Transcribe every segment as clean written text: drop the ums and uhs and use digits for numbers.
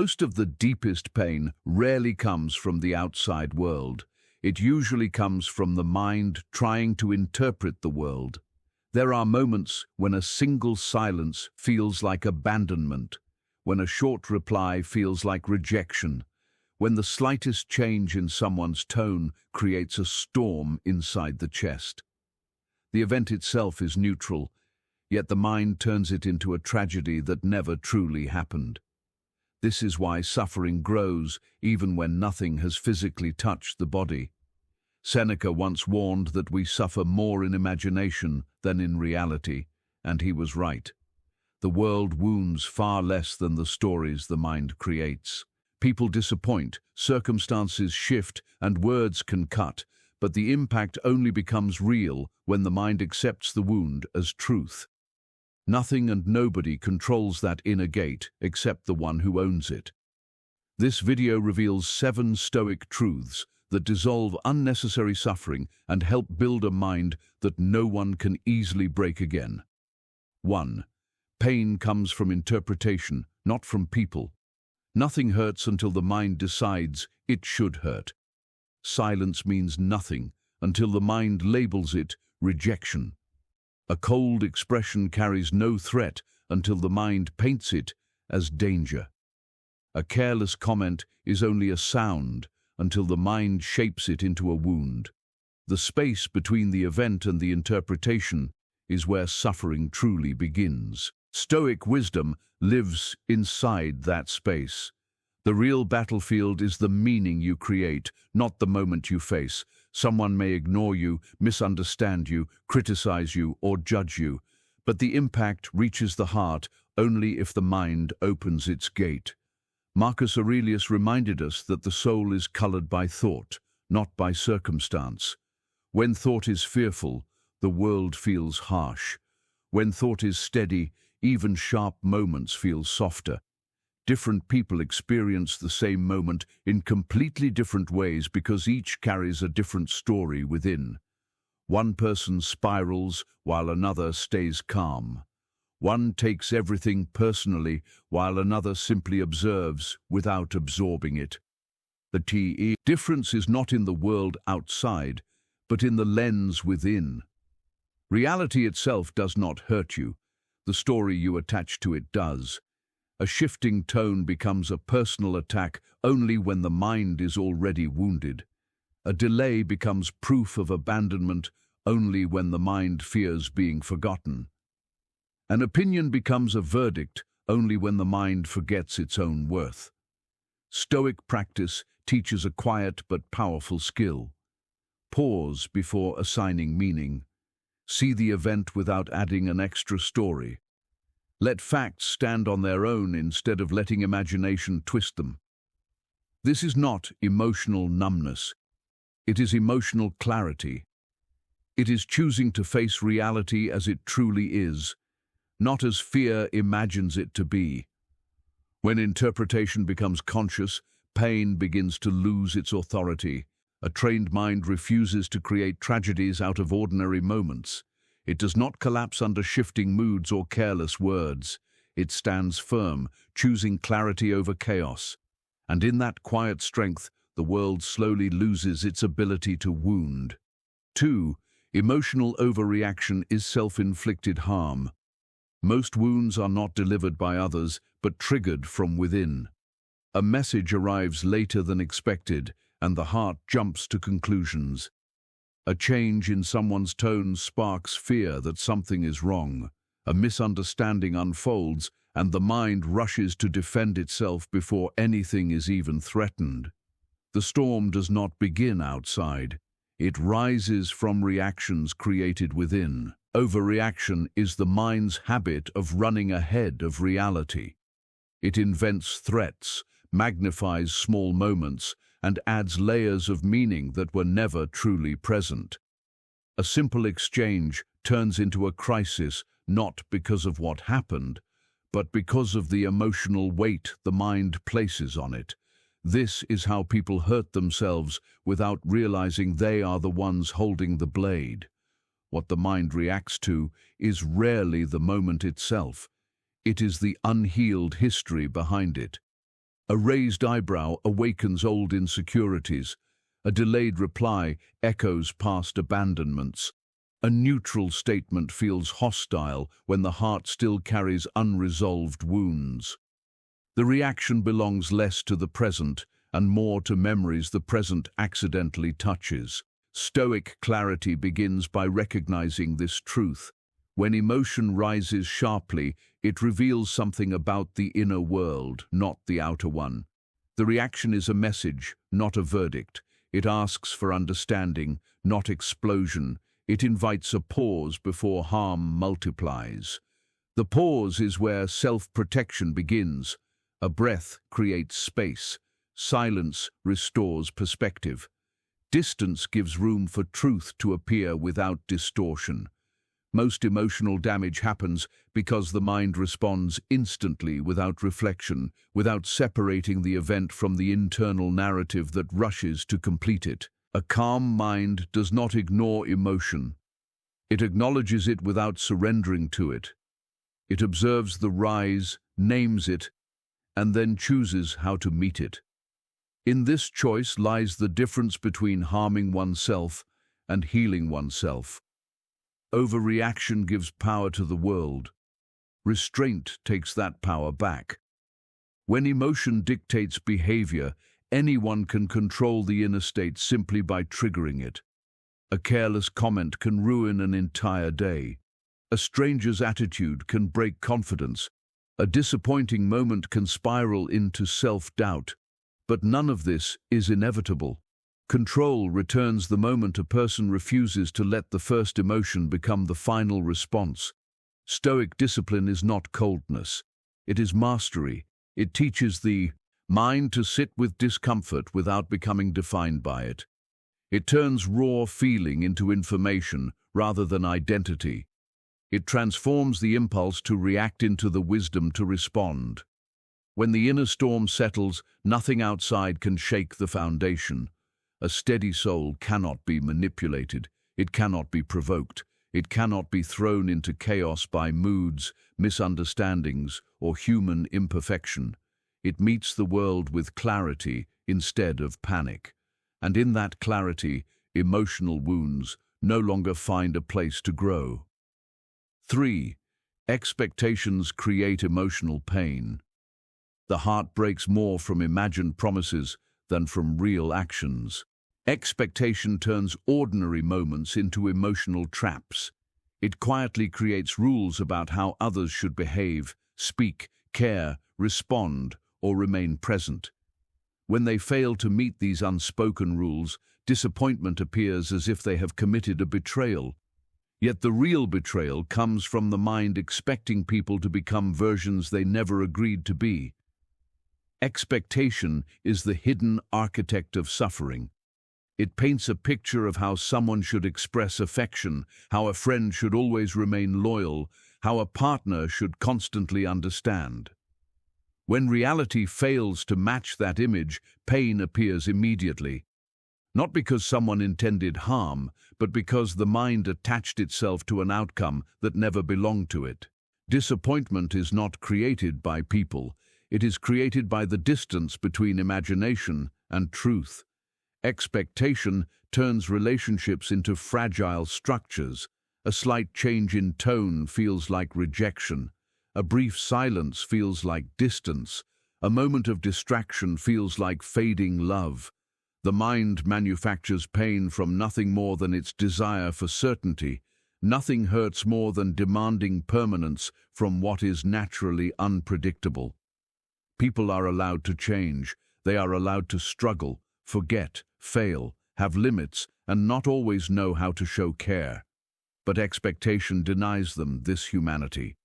Most of the deepest pain rarely comes from the outside world. It usually comes from the mind trying to interpret the world. There are moments when a single silence feels like abandonment, when a short reply feels like rejection, when the slightest change in someone's tone creates a storm inside the chest. The event itself is neutral, yet the mind turns it into a tragedy that never truly happened. This is why suffering grows even when nothing has physically touched the body. Seneca once warned that we suffer more in imagination than in reality, and he was right. The world wounds far less than the stories the mind creates. People disappoint, circumstances shift, and words can cut, but the impact only becomes real when the mind accepts the wound as truth. Nothing and nobody controls that inner gate except the one who owns it. This video reveals 7 Stoic truths that dissolve unnecessary suffering and help build a mind that no one can easily break again. 1. Pain comes from interpretation, not from people. Nothing hurts until the mind decides it should hurt. Silence means nothing until the mind labels it rejection. A cold expression carries no threat until the mind paints it as danger. A careless comment is only a sound until the mind shapes it into a wound. The space between the event and the interpretation is where suffering truly begins. Stoic wisdom lives inside that space. The real battlefield is the meaning you create, not the moment you face. Someone may ignore you, misunderstand you, criticize you, or judge you, but the impact reaches the heart only if the mind opens its gate. Marcus Aurelius reminded us that the soul is colored by thought, not by circumstance. When thought is fearful, the world feels harsh. When thought is steady, even sharp moments feel softer. Different people experience the same moment in completely different ways because each carries a different story within. One person spirals while another stays calm. One takes everything personally while another simply observes without absorbing it. The difference is not in the world outside, but in the lens within. Reality itself does not hurt you. The story you attach to it does. A shifting tone becomes a personal attack only when the mind is already wounded. A delay becomes proof of abandonment only when the mind fears being forgotten. An opinion becomes a verdict only when the mind forgets its own worth. Stoic practice teaches a quiet but powerful skill. Pause before assigning meaning. See the event without adding an extra story. Let facts stand on their own instead of letting imagination twist them. This is not emotional numbness. It is emotional clarity. It is choosing to face reality as it truly is, not as fear imagines it to be. When interpretation becomes conscious, pain begins to lose its authority. A trained mind refuses to create tragedies out of ordinary moments. It does not collapse under shifting moods or careless words. It stands firm, choosing clarity over chaos. And in that quiet strength, the world slowly loses its ability to wound. 2. Emotional overreaction is self-inflicted harm. Most wounds are not delivered by others, but triggered from within. A message arrives later than expected, and the heart jumps to conclusions. A change in someone's tone sparks fear that something is wrong. A misunderstanding unfolds, and the mind rushes to defend itself before anything is even threatened. The storm does not begin outside. It rises from reactions created within. Overreaction is the mind's habit of running ahead of reality. It invents threats, magnifies small moments, and adds layers of meaning that were never truly present. A simple exchange turns into a crisis not because of what happened, but because of the emotional weight the mind places on it. This is how people hurt themselves without realizing they are the ones holding the blade. What the mind reacts to is rarely the moment itself. It is the unhealed history behind it. A raised eyebrow awakens old insecurities. A delayed reply echoes past abandonments. A neutral statement feels hostile when the heart still carries unresolved wounds. The reaction belongs less to the present and more to memories the present accidentally touches. Stoic clarity begins by recognizing this truth. When emotion rises sharply, it reveals something about the inner world, not the outer one. The reaction is a message, not a verdict. It asks for understanding, not explosion. It invites a pause before harm multiplies. The pause is where self-protection begins. A breath creates space. Silence restores perspective. Distance gives room for truth to appear without distortion. Most emotional damage happens because the mind responds instantly without reflection, without separating the event from the internal narrative that rushes to complete it. A calm mind does not ignore emotion. It acknowledges it without surrendering to it. It observes the rise, names it, and then chooses how to meet it. In this choice lies the difference between harming oneself and healing oneself. Overreaction gives power to the world. Restraint takes that power back. When emotion dictates behavior, anyone can control the inner state simply by triggering it. A careless comment can ruin an entire day. A stranger's attitude can break confidence. A disappointing moment can spiral into self-doubt. But none of this is inevitable. Control returns the moment a person refuses to let the first emotion become the final response. Stoic discipline is not coldness. It is mastery. It teaches the mind to sit with discomfort without becoming defined by it. It turns raw feeling into information rather than identity. It transforms the impulse to react into the wisdom to respond. When the inner storm settles, nothing outside can shake the foundation. A steady soul cannot be manipulated. It cannot be provoked. It cannot be thrown into chaos by moods, misunderstandings, or human imperfection. It meets the world with clarity instead of panic. And in that clarity, emotional wounds no longer find a place to grow. 3. Expectations create emotional pain. The heart breaks more from imagined promises than from real actions. Expectation turns ordinary moments into emotional traps. It quietly creates rules about how others should behave, speak, care, respond, or remain present. When they fail to meet these unspoken rules, disappointment appears as if they have committed a betrayal. Yet the real betrayal comes from the mind expecting people to become versions they never agreed to be. Expectation is the hidden architect of suffering. It paints a picture of how someone should express affection, how a friend should always remain loyal, how a partner should constantly understand. When reality fails to match that image, pain appears immediately. Not because someone intended harm, but because the mind attached itself to an outcome that never belonged to it. Disappointment is not created by people. It is created by the distance between imagination and truth. Expectation turns relationships into fragile structures. A slight change in tone feels like rejection. A brief silence feels like distance. A moment of distraction feels like fading love. The mind manufactures pain from nothing more than its desire for certainty. Nothing hurts more than demanding permanence from what is naturally unpredictable. People are allowed to change. They are allowed to struggle, forget, fail, have limits, and not always know how to show care. But expectation denies them this humanity.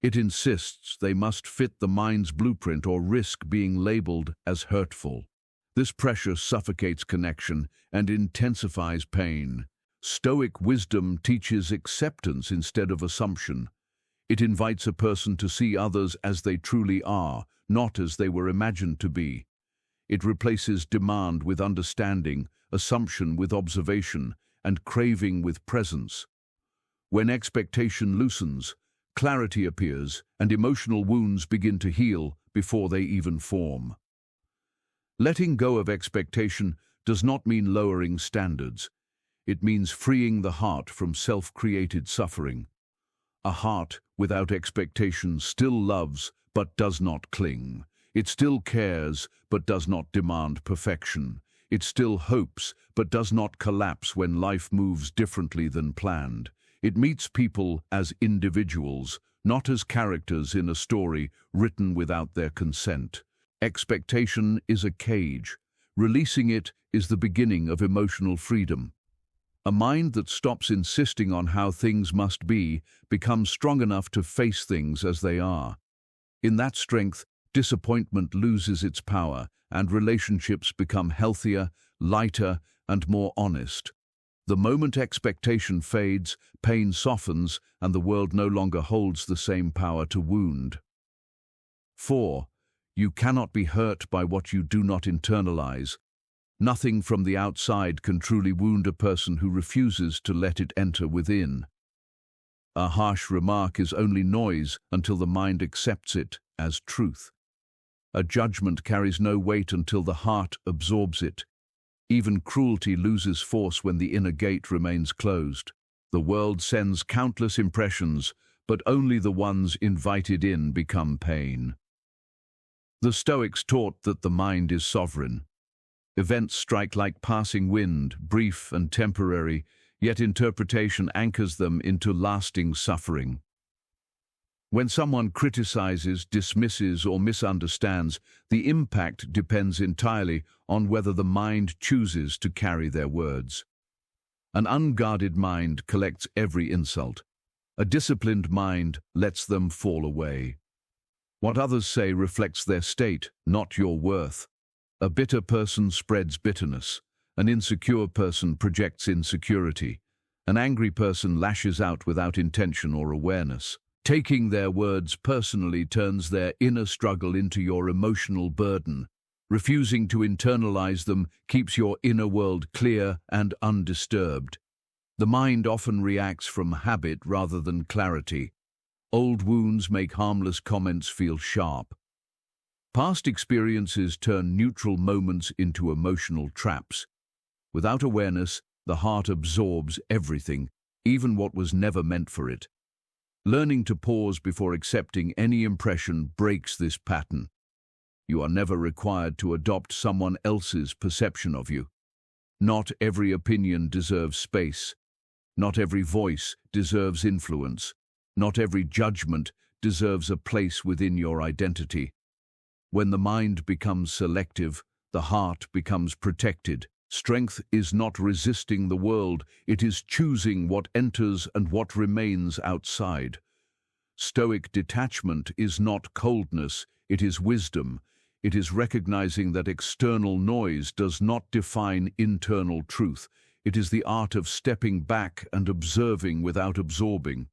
It insists they must fit the mind's blueprint or risk being labeled as hurtful. This pressure suffocates connection and intensifies pain. Stoic wisdom teaches acceptance instead of assumption. It invites a person to see others as they truly are, not as they were imagined to be. It replaces demand with understanding, assumption with observation, and craving with presence. When expectation loosens, clarity appears, and emotional wounds begin to heal before they even form. Letting go of expectation does not mean lowering standards. It means freeing the heart from self-created suffering. A heart without expectation still loves but does not cling. It still cares but does not demand perfection. It still hopes but does not collapse when life moves differently than planned. It meets people as individuals, not as characters in a story written without their consent. Expectation is a cage. Releasing it is the beginning of emotional freedom. A mind that stops insisting on how things must be becomes strong enough to face things as they are. In that strength, disappointment loses its power, and relationships become healthier, lighter, and more honest. The moment expectation fades, pain softens, and the world no longer holds the same power to wound. 4. You cannot be hurt by what you do not internalize. Nothing from the outside can truly wound a person who refuses to let it enter within. A harsh remark is only noise until the mind accepts it as truth. A judgment carries no weight until the heart absorbs it. Even cruelty loses force when the inner gate remains closed. The world sends countless impressions, but only the ones invited in become pain. The Stoics taught that the mind is sovereign. Events strike like passing wind, brief and temporary, yet interpretation anchors them into lasting suffering. When someone criticizes, dismisses, or misunderstands, the impact depends entirely on whether the mind chooses to carry their words. An unguarded mind collects every insult. A disciplined mind lets them fall away. What others say reflects their state, not your worth. A bitter person spreads bitterness. An insecure person projects insecurity. An angry person lashes out without intention or awareness. Taking their words personally turns their inner struggle into your emotional burden. Refusing to internalize them keeps your inner world clear and undisturbed. The mind often reacts from habit rather than clarity. Old wounds make harmless comments feel sharp. Past experiences turn neutral moments into emotional traps. Without awareness, the heart absorbs everything, even what was never meant for it. Learning to pause before accepting any impression breaks this pattern. You are never required to adopt someone else's perception of you. Not every opinion deserves space. Not every voice deserves influence. Not every judgment deserves a place within your identity. When the mind becomes selective, the heart becomes protected. Strength is not resisting the world, it is choosing what enters and what remains outside. Stoic detachment is not coldness, it is wisdom. It is recognizing that external noise does not define internal truth. It is the art of stepping back and observing without absorbing.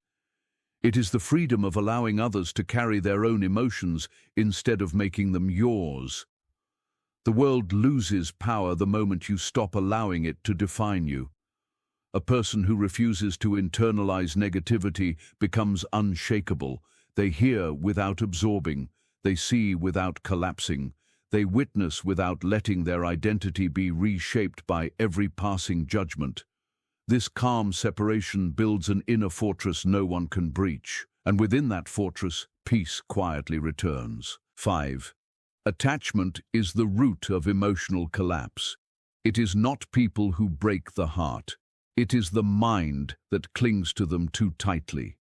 It is the freedom of allowing others to carry their own emotions instead of making them yours. The world loses power the moment you stop allowing it to define you. A person who refuses to internalize negativity becomes unshakable. They hear without absorbing. They see without collapsing. They witness without letting their identity be reshaped by every passing judgment. This calm separation builds an inner fortress no one can breach, and within that fortress, peace quietly returns. 5. Attachment is the root of emotional collapse. It is not people who break the heart. It is the mind that clings to them too tightly.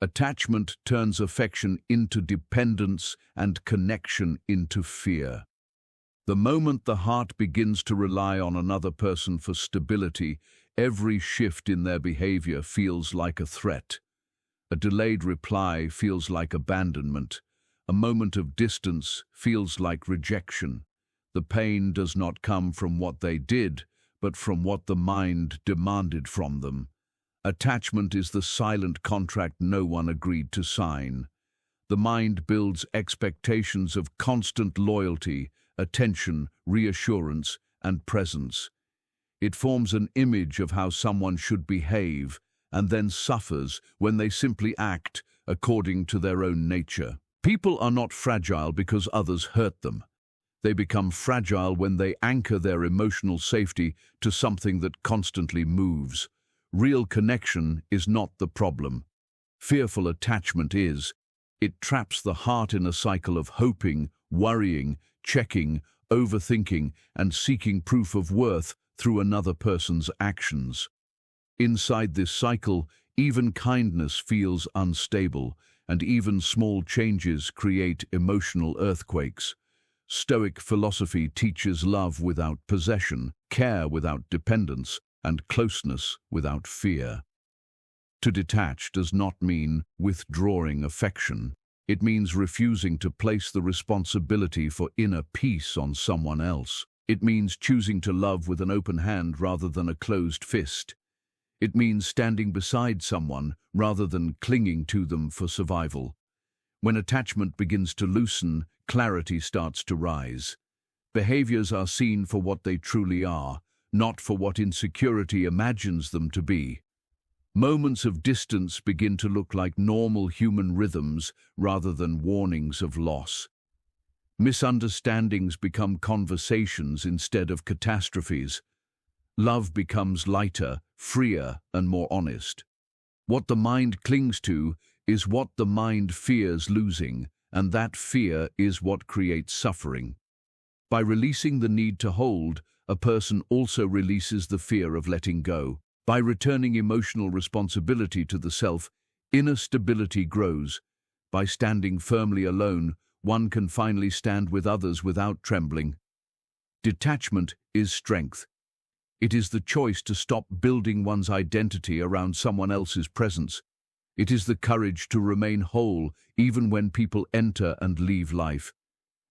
Attachment turns affection into dependence and connection into fear. The moment the heart begins to rely on another person for stability, every shift in their behavior feels like a threat. A delayed reply feels like abandonment. A moment of distance feels like rejection. The pain does not come from what they did, but from what the mind demanded from them. Attachment is the silent contract no one agreed to sign. The mind builds expectations of constant loyalty, attention, reassurance, and presence. It forms an image of how someone should behave, and then suffers when they simply act according to their own nature. People are not fragile because others hurt them. They become fragile when they anchor their emotional safety to something that constantly moves. Real connection is not the problem. Fearful attachment is. It traps the heart in a cycle of hoping, worrying, checking, overthinking, and seeking proof of worth through another person's actions. Inside this cycle, even kindness feels unstable, and even small changes create emotional earthquakes. Stoic philosophy teaches love without possession, care without dependence, and closeness without fear. To detach does not mean withdrawing affection. It means refusing to place the responsibility for inner peace on someone else. It means choosing to love with an open hand rather than a closed fist. It means standing beside someone rather than clinging to them for survival. When attachment begins to loosen, clarity starts to rise. Behaviors are seen for what they truly are, not for what insecurity imagines them to be. Moments of distance begin to look like normal human rhythms rather than warnings of loss. Misunderstandings become conversations instead of catastrophes. Love becomes lighter, freer, and more honest. What the mind clings to is what the mind fears losing, and that fear is what creates suffering. By releasing the need to hold, a person also releases the fear of letting go. By returning emotional responsibility to the self, inner stability grows. By standing firmly alone, one can finally stand with others without trembling. Detachment is strength. It is the choice to stop building one's identity around someone else's presence. It is the courage to remain whole even when people enter and leave life.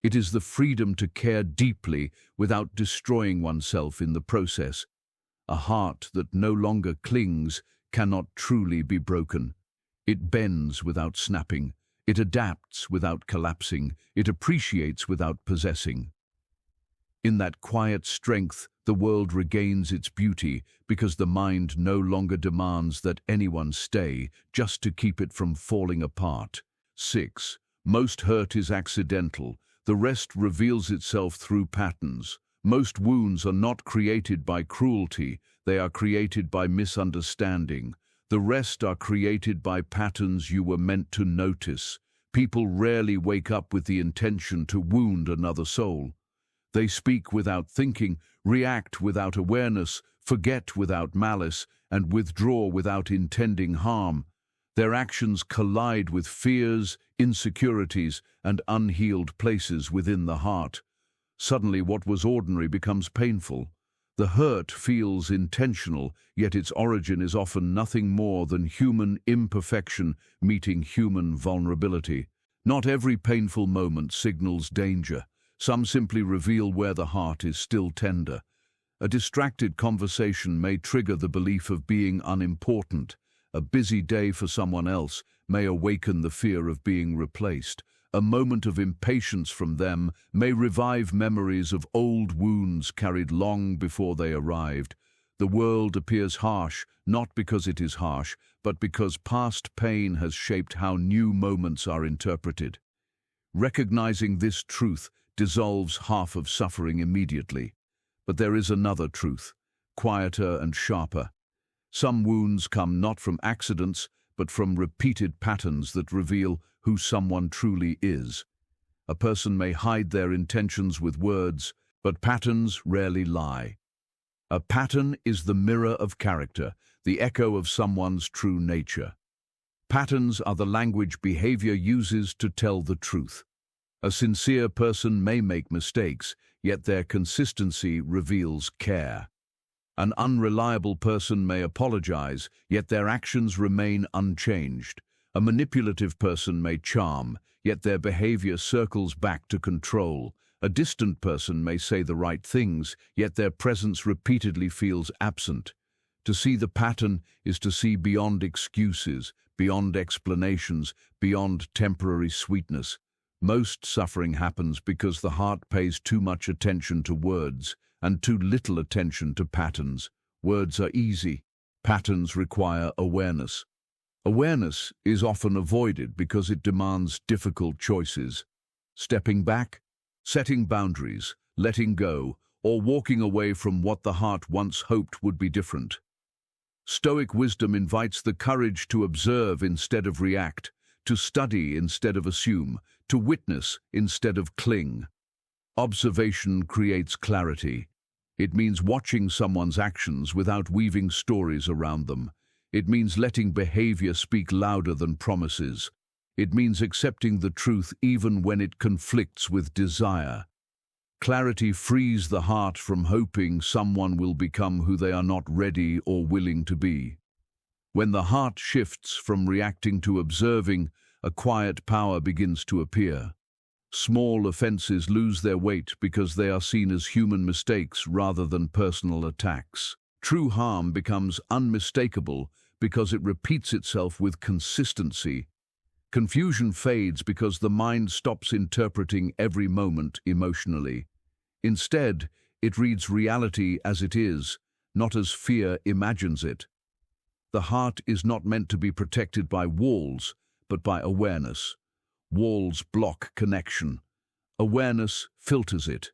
It is the freedom to care deeply without destroying oneself in the process. A heart that no longer clings cannot truly be broken. It bends without snapping. It adapts without collapsing. It appreciates without possessing. In that quiet strength, the world regains its beauty because the mind no longer demands that anyone stay just to keep it from falling apart. 6. Most hurt is accidental. The rest reveals itself through patterns. Most wounds are not created by cruelty, they are created by misunderstanding. The rest are created by patterns you were meant to notice. People rarely wake up with the intention to wound another soul. They speak without thinking, react without awareness, forget without malice, and withdraw without intending harm. Their actions collide with fears, insecurities, and unhealed places within the heart. Suddenly, what was ordinary becomes painful. The hurt feels intentional, yet its origin is often nothing more than human imperfection meeting human vulnerability. Not every painful moment signals danger. Some simply reveal where the heart is still tender. A distracted conversation may trigger the belief of being unimportant. A busy day for someone else may awaken the fear of being replaced. A moment of impatience from them may revive memories of old wounds carried long before they arrived. The world appears harsh, not because it is harsh, but because past pain has shaped how new moments are interpreted. Recognizing this truth dissolves half of suffering immediately. But there is another truth, quieter and sharper. Some wounds come not from accidents, but from repeated patterns that reveal who someone truly is. A person may hide their intentions with words, but patterns rarely lie. A pattern is the mirror of character, the echo of someone's true nature. Patterns are the language behavior uses to tell the truth. A sincere person may make mistakes, yet their consistency reveals care. An unreliable person may apologize, yet their actions remain unchanged. A manipulative person may charm, yet their behavior circles back to control. A distant person may say the right things, yet their presence repeatedly feels absent. To see the pattern is to see beyond excuses, beyond explanations, beyond temporary sweetness. Most suffering happens because the heart pays too much attention to words and too little attention to patterns. Words are easy. Patterns require awareness. Awareness is often avoided because it demands difficult choices. Stepping back, Setting boundaries, letting go, or walking away from what the heart once hoped would be different. Stoic wisdom invites the courage to observe instead of react, to study instead of assume, to witness instead of cling. Observation creates clarity. It means watching someone's actions without weaving stories around them. It means letting behavior speak louder than promises. It means accepting the truth even when it conflicts with desire. Clarity frees the heart from hoping someone will become who they are not ready or willing to be. When the heart shifts from reacting to observing, a quiet power begins to appear. Small offenses lose their weight because they are seen as human mistakes rather than personal attacks. True harm becomes unmistakable because it repeats itself with consistency. Confusion fades because the mind stops interpreting every moment emotionally. Instead, it reads reality as it is, not as fear imagines it. The heart is not meant to be protected by walls, but by awareness. Walls block connection. Awareness filters it.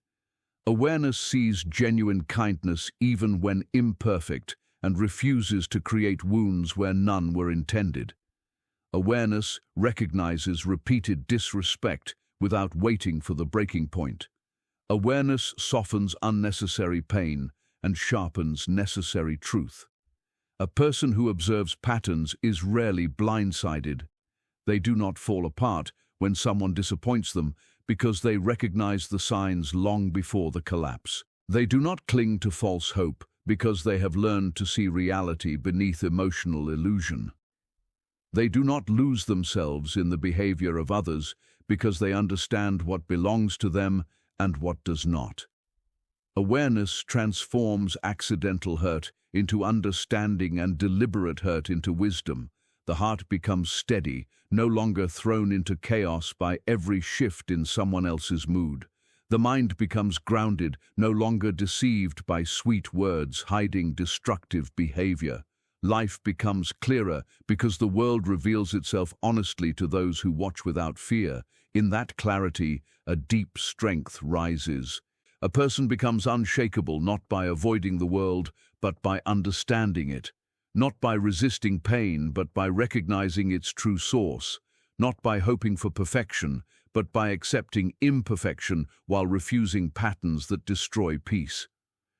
Awareness sees genuine kindness even when imperfect and refuses to create wounds where none were intended. Awareness recognizes repeated disrespect without waiting for the breaking point. Awareness softens unnecessary pain and sharpens necessary truth. A person who observes patterns is rarely blindsided. They do not fall apart when someone disappoints them because they recognize the signs long before the collapse. They do not cling to false hope because they have learned to see reality beneath emotional illusion. They do not lose themselves in the behavior of others because they understand what belongs to them and what does not. Awareness transforms accidental hurt into understanding and deliberate hurt into wisdom. The heart becomes steady, no longer thrown into chaos by every shift in someone else's mood. The mind becomes grounded, no longer deceived by sweet words hiding destructive behavior. Life becomes clearer because the world reveals itself honestly to those who watch without fear. In that clarity, a deep strength rises. A person becomes unshakable not by avoiding the world, but by understanding it. Not by resisting pain, but by recognizing its true source. Not by hoping for perfection, but by accepting imperfection while refusing patterns that destroy peace.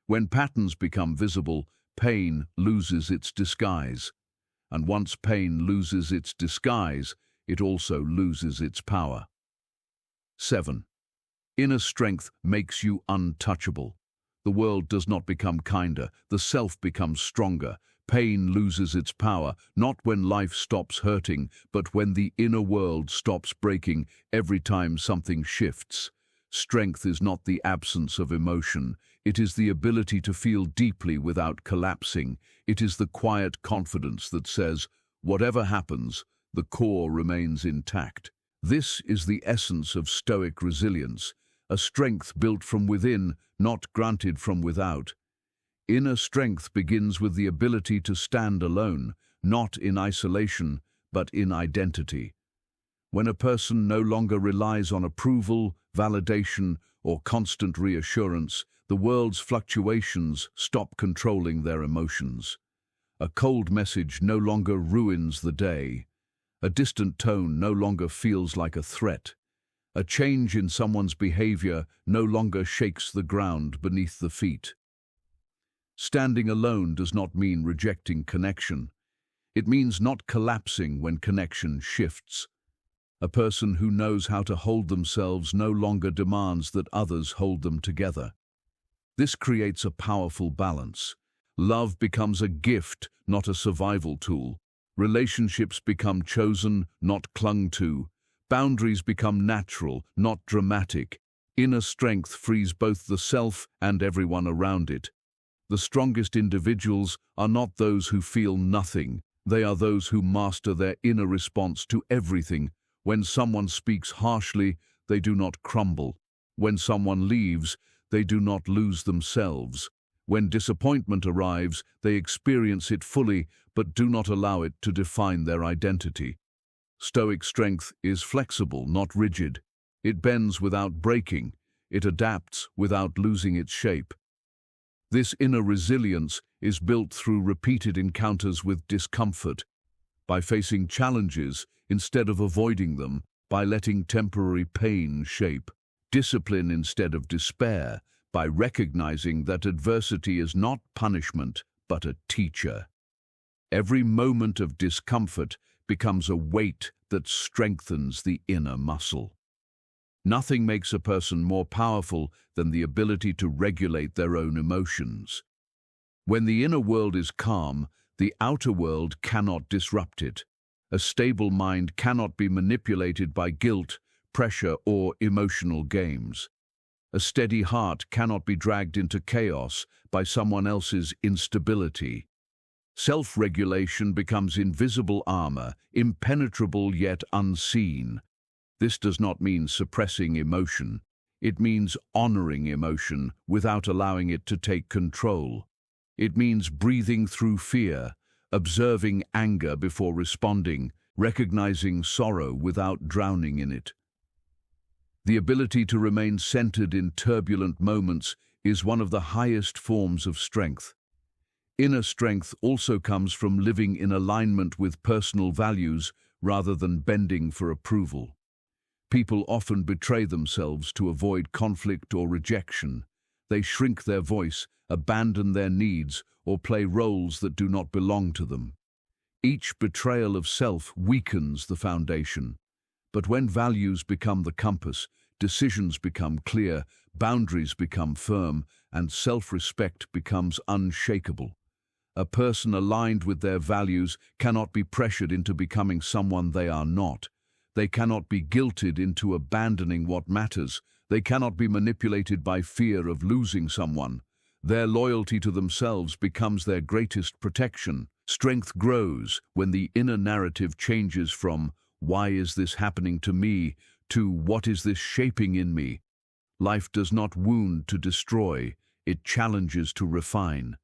When patterns become visible, pain loses its disguise. And once pain loses its disguise, it also loses its power. 7. Inner strength makes you untouchable. The world does not become kinder, the self becomes stronger. Pain loses its power, not when life stops hurting, but when the inner world stops breaking every time something shifts. Strength is not the absence of emotion. It is the ability to feel deeply without collapsing. It is the quiet confidence that says, whatever happens, the core remains intact. This is the essence of Stoic resilience, a strength built from within, not granted from without. Inner strength begins with the ability to stand alone, not in isolation, but in identity. When a person no longer relies on approval, validation, or constant reassurance, the world's fluctuations stop controlling their emotions. A cold message no longer ruins the day. A distant tone no longer feels like a threat. A change in someone's behavior no longer shakes the ground beneath the feet. Standing alone does not mean rejecting connection. It means not collapsing when connection shifts. A person who knows how to hold themselves no longer demands that others hold them together. This creates a powerful balance. Love becomes a gift, not a survival tool. Relationships become chosen, not clung to. Boundaries become natural, not dramatic. Inner strength frees both the self and everyone around it. The strongest individuals are not those who feel nothing. They are those who master their inner response to everything. When someone speaks harshly, they do not crumble. When someone leaves, they do not lose themselves. When disappointment arrives, they experience it fully, but do not allow it to define their identity. Stoic strength is flexible, not rigid. It bends without breaking. it adapts without losing its shape. This inner resilience is built through repeated encounters with discomfort, by facing challenges instead of avoiding them, by letting temporary pain shape discipline instead of despair, by recognizing that adversity is not punishment but a teacher. Every moment of discomfort becomes a weight that strengthens the inner muscle. Nothing makes a person more powerful than the ability to regulate their own emotions. When the inner world is calm, the outer world cannot disrupt it. A stable mind cannot be manipulated by guilt, pressure, or emotional games. A steady heart cannot be dragged into chaos by someone else's instability. Self-regulation becomes invisible armor, impenetrable yet unseen. This does not mean suppressing emotion. It means honoring emotion without allowing it to take control. It means breathing through fear, observing anger before responding, recognizing sorrow without drowning in it. The ability to remain centered in turbulent moments is one of the highest forms of strength. Inner strength also comes from living in alignment with personal values rather than bending for approval. People often betray themselves to avoid conflict or rejection. They shrink their voice, abandon their needs, or play roles that do not belong to them. Each betrayal of self weakens the foundation. But when values become the compass, decisions become clear, boundaries become firm, and self-respect becomes unshakable. A person aligned with their values cannot be pressured into becoming someone they are not. They cannot be guilted into abandoning what matters. They cannot be manipulated by fear of losing someone. Their loyalty to themselves becomes their greatest protection. Strength grows when the inner narrative changes from "Why is this happening to me?" to "What is this shaping in me?" Life does not wound to destroy, it challenges to refine.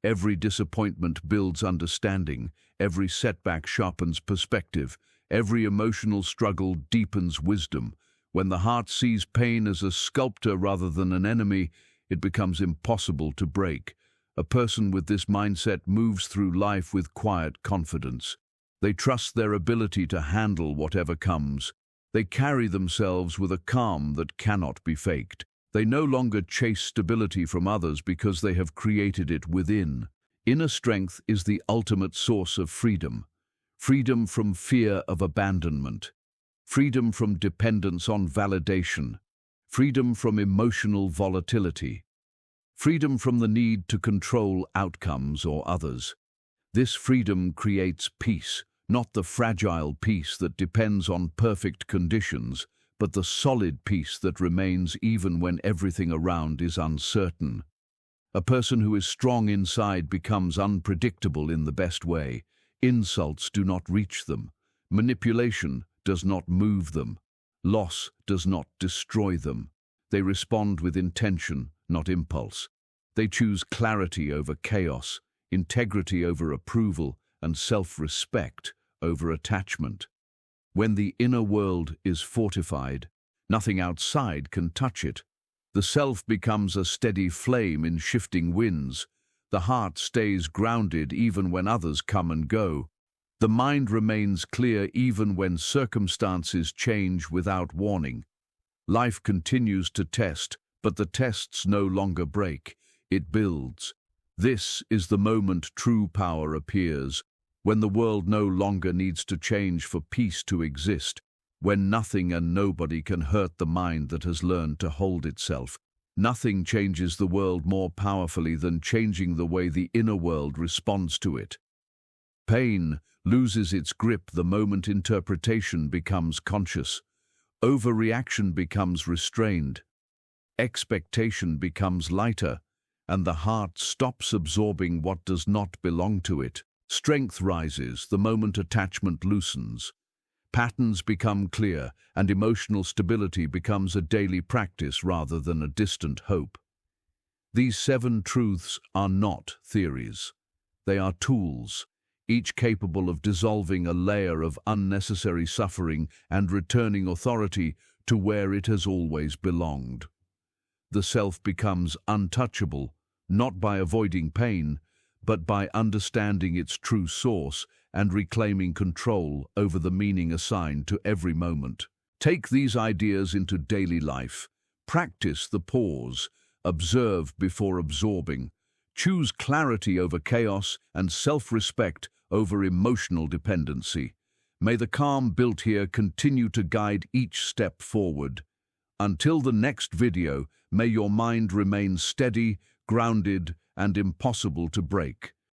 Every disappointment builds understanding, every setback sharpens perspective, every emotional struggle deepens wisdom. When the heart sees pain as a sculptor rather than an enemy, it becomes impossible to break. A person with this mindset moves through life with quiet confidence. They trust their ability to handle whatever comes. They carry themselves with a calm that cannot be faked. They no longer chase stability from others because they have created it within. Inner strength is the ultimate source of freedom. Freedom from fear of abandonment. Freedom from dependence on validation. Freedom from emotional volatility. Freedom from the need to control outcomes or others. This freedom creates peace, not the fragile peace that depends on perfect conditions, but the solid peace that remains even when everything around is uncertain. A person who is strong inside becomes unpredictable in the best way. Insults do not reach them. Manipulation does not move them. Loss does not destroy them. They respond with intention, not impulse. They choose clarity over chaos, integrity over approval, and self-respect over attachment. When the inner world is fortified, nothing outside can touch it. The self becomes a steady flame in shifting winds. The heart stays grounded even when others come and go. The mind remains clear even when circumstances change without warning. Life continues to test, but the tests no longer break. It builds. This is the moment true power appears, when the world no longer needs to change for peace to exist, when nothing and nobody can hurt the mind that has learned to hold itself. Nothing changes the world more powerfully than changing the way the inner world responds to it. Pain loses its grip the moment interpretation becomes conscious. Overreaction becomes restrained. Expectation becomes lighter, and the heart stops absorbing what does not belong to it. Strength rises the moment attachment loosens. Patterns become clear, and emotional stability becomes a daily practice rather than a distant hope. These 7 truths are not theories. They are tools, each capable of dissolving a layer of unnecessary suffering and returning authority to where it has always belonged. the self becomes untouchable, not by avoiding pain, but by understanding its true source and reclaiming control over the meaning assigned to every moment. Take these ideas into daily life. Practice the pause, observe before absorbing. Choose clarity over chaos and self-respect over emotional dependency. May the calm built here continue to guide each step forward. Until the next video, may your mind remain steady, grounded, and impossible to break.